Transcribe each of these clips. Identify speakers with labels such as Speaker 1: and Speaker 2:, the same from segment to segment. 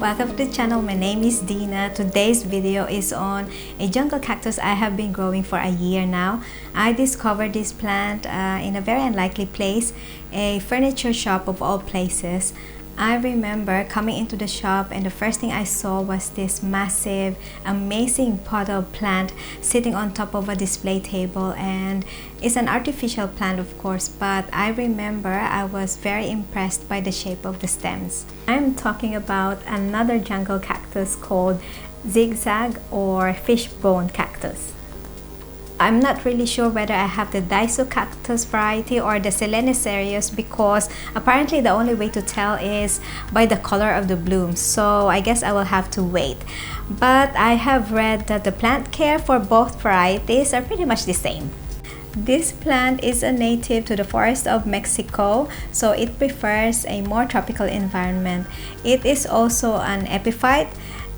Speaker 1: Welcome to the channel. My name is Dina. Today's video is on a jungle cactus I have been growing for a year now. I discovered this plant in a very unlikely place, a furniture shop of all places. I remember coming into the shop and the first thing I saw was this massive, amazing potted plant sitting on top of a display table, and it's an artificial plant of course, but I remember I was very impressed by the shape of the stems. I'm talking about another jungle cactus called Zigzag or Fishbone Cactus. I'm not really sure whether I have the cactus variety or the Selenocerius, because apparently the only way to tell is by the color of the blooms, so I guess I will have to wait. But I have read that the plant care for both varieties are pretty much the same. This plant is a native to the forest of Mexico, so it prefers a more tropical environment. It is also an epiphyte.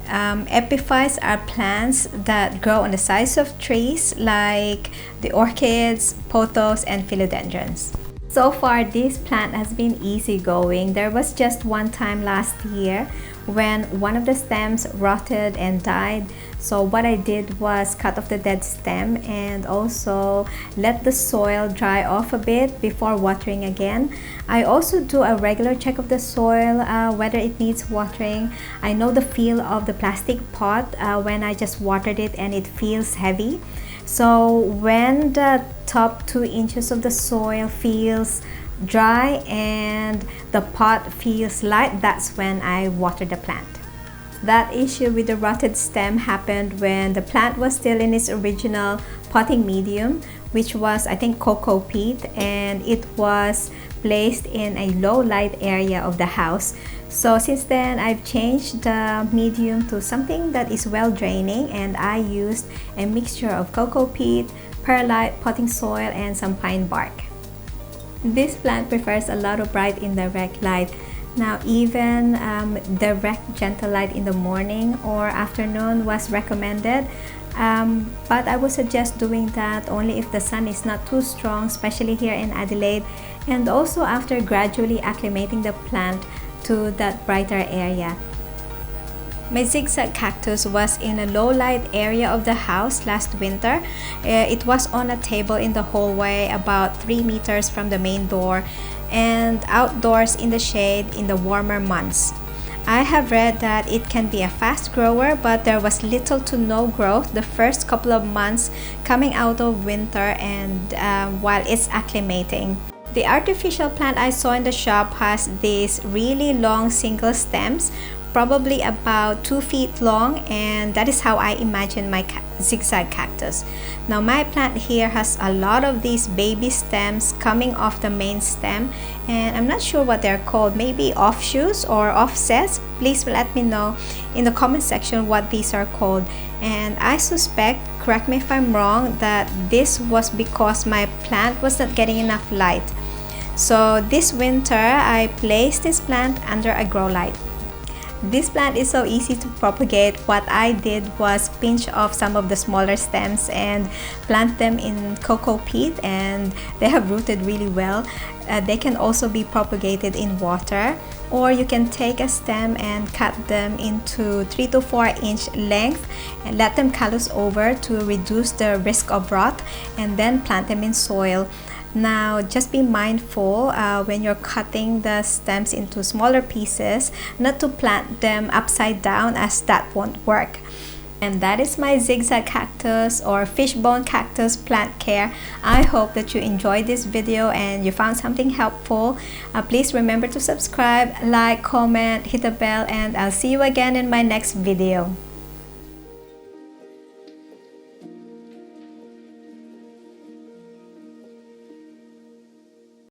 Speaker 1: Epiphytes are plants that grow on the sides of trees like the orchids, pothos, and philodendrons. So far, this plant has been easygoing. There was just one time last year when one of the stems rotted and died. So what I did was cut off the dead stem and also let the soil dry off a bit before watering again. I also do a regular check of the soil, whether it needs watering. I know the feel of the plastic pot when I just watered it, and it feels heavy. So when the top 2 inches of the soil feels dry and the pot feels light, that's when I water the plant. That issue with the rotted stem happened when the plant was still in its original potting medium, which was I think cocoa peat, and it was placed in a low light area of the house. So since then I've changed the medium to something that is well draining, and I used a mixture of cocoa peat, perlite, potting soil, and some pine bark. This plant prefers a lot of bright indirect light. Now even direct gentle light in the morning or afternoon was recommended, but I would suggest doing that only if the sun is not too strong, especially here in Adelaide, and also after gradually acclimating the plant to that brighter area. My zigzag cactus was in a low light area of the house last winter. It was on a table in the hallway about 3 meters from the main door, and outdoors in the shade in the warmer months. I have read that it can be a fast grower, but there was little to no growth the first couple of months coming out of winter and while it's acclimating. The artificial plant I saw in the shop has these really long single stems, probably about 2 feet long, and that is how I imagine my zigzag cactus. Now my plant here has a lot of these baby stems coming off the main stem, and I'm not sure what they're called, maybe offshoots or offsets. Please let me know in the comment section what these are called. And I suspect, correct me if I'm wrong, that this was because my plant was not getting enough light. So this winter I placed this plant under a grow light. This plant is so easy to propagate. What I did was pinch off some of the smaller stems and plant them in cocoa peat, and they have rooted really well. They can also be propagated in water, or you can take a stem and cut them into 3 to 4 inch length and let them callus over to reduce the risk of rot, and then plant them in soil. Now just be mindful when you're cutting the stems into smaller pieces not to plant them upside down, as that won't work. And that is my zigzag cactus or fishbone cactus plant care. I hope that you enjoyed this video and you found something helpful. Please remember to subscribe, like, comment, hit the bell, and I'll see you again in my next video.